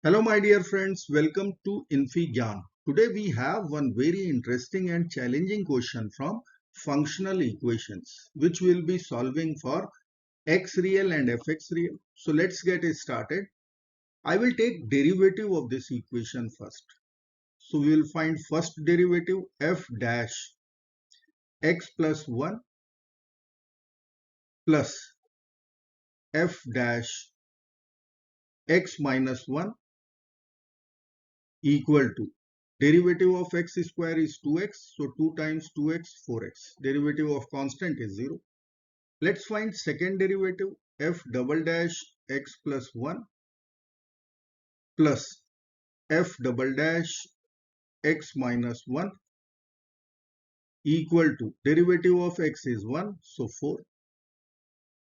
Hello my dear friends, welcome to infyGyan. Today we have one very interesting and challenging question from functional equations which we'll be solving for x real and fx real. So let's get it started. I will take derivative of this equation first. So we will find first derivative f dash x plus 1 plus f dash x minus 1 equal to derivative of x square is 2x, so 2 times 2x 4x. Derivative of constant is 0. Let's find second derivative f double dash x plus 1 plus f double dash x minus 1 equal to derivative of x is 1, so 4.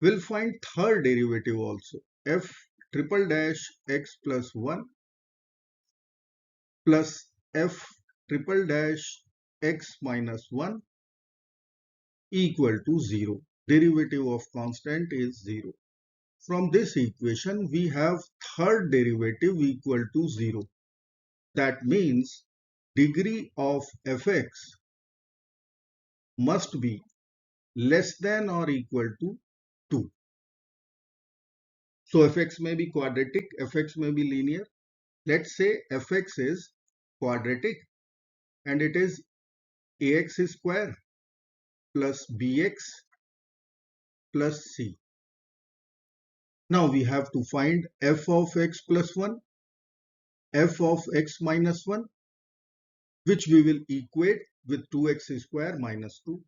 We'll find third derivative also f triple dash x plus 1 plus f triple dash x minus 1 equal to 0. Derivative of constant is 0. From this equation, we have third derivative equal to 0. That means degree of fx must be less than or equal to 2. So fx may be quadratic, fx may be linear. Let's say fx is quadratic and it is ax square plus bx plus c. Now we have to find f of x plus 1, f of x minus 1, which we will equate with 2x square minus 2.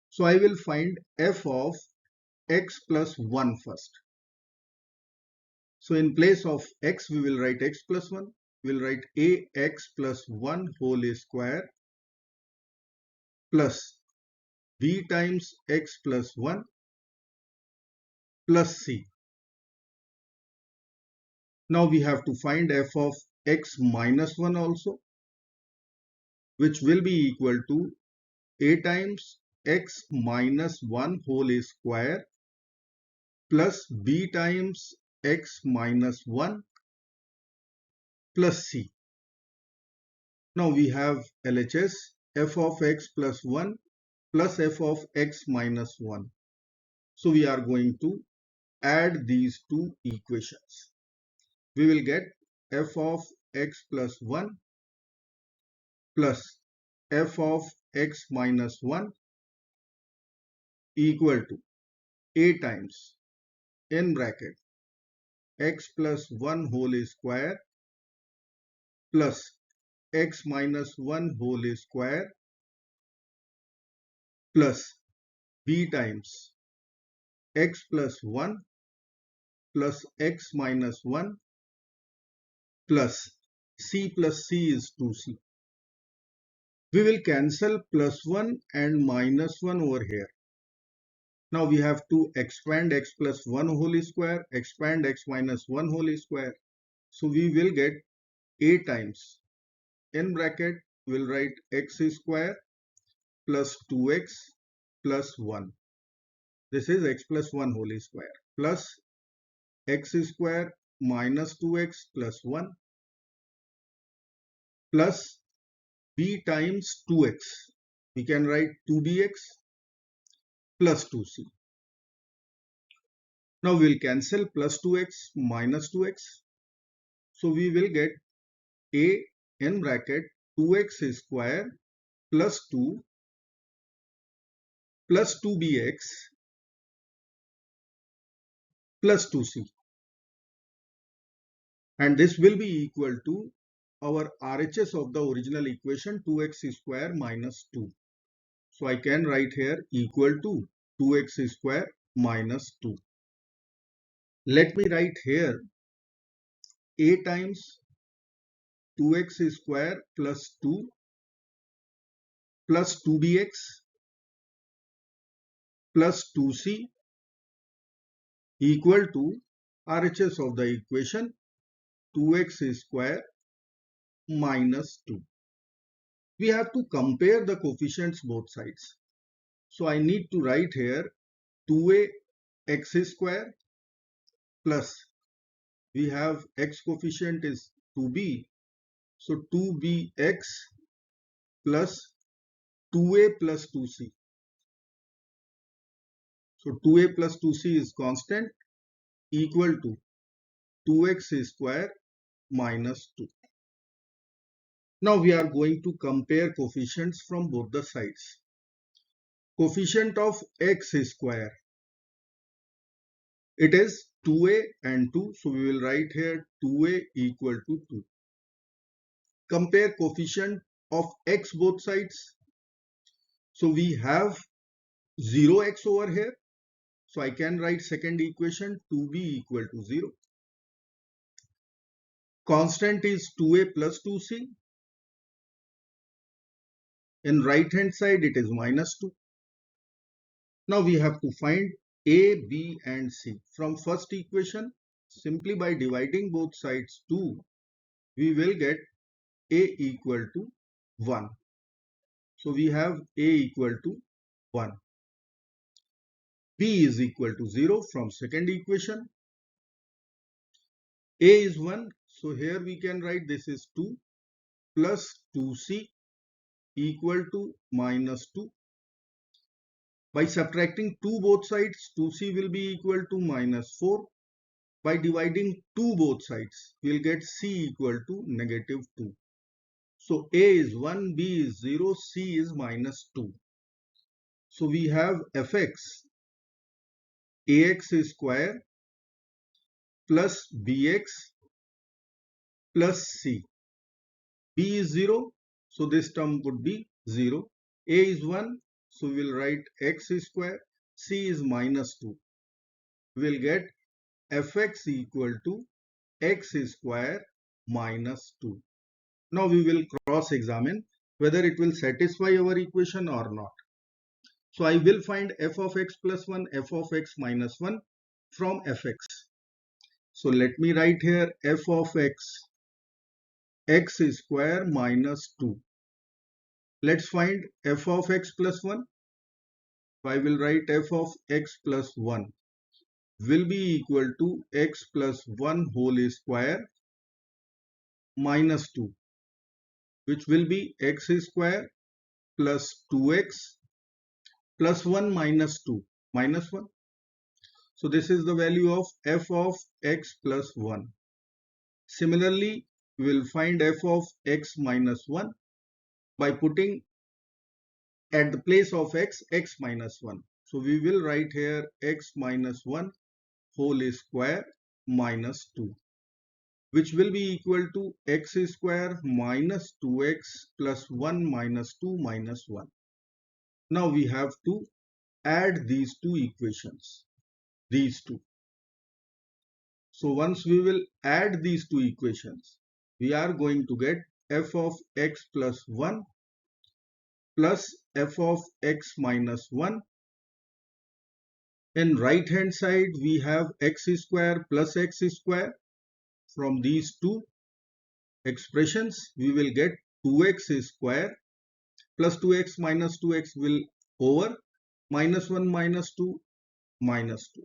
So I will find f of x plus 1 first. So in place of x, we will write x plus 1. We will write ax plus 1 whole square plus b times x plus 1 plus c. Now we have to find f of x minus 1 also, which will be equal to a times x minus 1 whole square plus b times x minus 1 plus c. Now we have LHS f of x plus 1 plus f of x minus 1. So we are going to add these two equations. We will get f of x plus 1 plus f of x minus 1 equal to a times in bracket x plus 1 whole square plus x minus 1 whole square plus b times x plus 1 plus x minus 1 plus c is 2c. We will cancel plus 1 and minus 1 over here. Now we have to expand x plus 1 whole square, expand x minus 1 whole square. So we will get a times in bracket we will write x square plus 2x plus 1. This is x plus 1 whole square plus x square minus 2x plus 1 plus b times 2x. We can write 2bx plus 2c. Now we will cancel plus 2x minus 2x. So we will get a in bracket 2x square plus 2 plus 2bx plus 2c. And this will be equal to our RHS of the original equation 2x square minus 2. So I can write here equal to 2x square minus 2. Let me write here a times 2x square plus 2 plus 2bx plus 2c equal to RHS of the equation 2x square minus 2. We have to compare the coefficients both sides. So I need to write here 2ax square plus we have x coefficient is 2b. So 2bx plus 2a plus 2c. So 2a plus 2c is constant, equal to 2x square minus 2. Now we are going to compare coefficients from both the sides. Coefficient of x square, it is 2a and 2. So we will write here 2a equal to 2. Compare coefficient of x both sides. So we have 0x over here. So I can write second equation 2b equal to 0. Constant is 2a plus 2c. In right hand side it is minus 2. Now we have to find a, b and c. From first equation, simply by dividing both sides 2, we will get a equal to 1. So we have a equal to 1. B is equal to 0 from second equation. A is 1. So here we can write this is 2 plus 2c equal to minus 2. By subtracting 2 both sides, 2c will be equal to minus 4. By dividing 2 both sides, we will get c equal to negative 2. So a is 1, b is 0, c is minus 2. So we have fx ax square plus bx plus c. B is 0, so this term would be 0. A is 1, so we will write x square. C is minus 2. We will get fx equal to x square minus 2. Now we will cross-examine whether it will satisfy our equation or not. So I will find f of x plus 1, f of x minus 1 from fx. So let me write here f of x square minus 2. Let's find f of x plus 1. So I will write f of x plus 1 will be equal to x plus 1 whole square minus 2, which will be x square plus 2x plus 1 minus 2 minus 1. So this is the value of f of x plus 1. Similarly, we will find f of x minus 1 by putting at the place of x, x minus 1. So we will write here x minus 1 whole square minus 2, which will be equal to x square minus 2x plus 1 minus 2 minus 1. Now we have to add these two equations, these two. So once we will add these two equations, we are going to get f of x plus 1 plus f of x minus 1. In right hand side we have x square plus x square. From these two expressions we will get 2x square plus 2x minus 2x will over minus 1 minus 2 minus 2.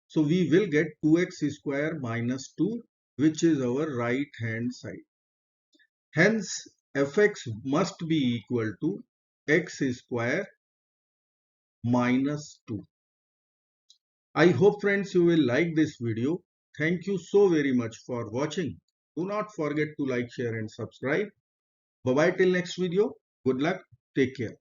So we will get 2x square minus 2, which is our right hand side. Hence fx must be equal to x square minus 2. I hope friends you will like this video. Thank you so very much for watching. Do not forget to like, share and subscribe. Bye bye till next video. Good luck. Take care.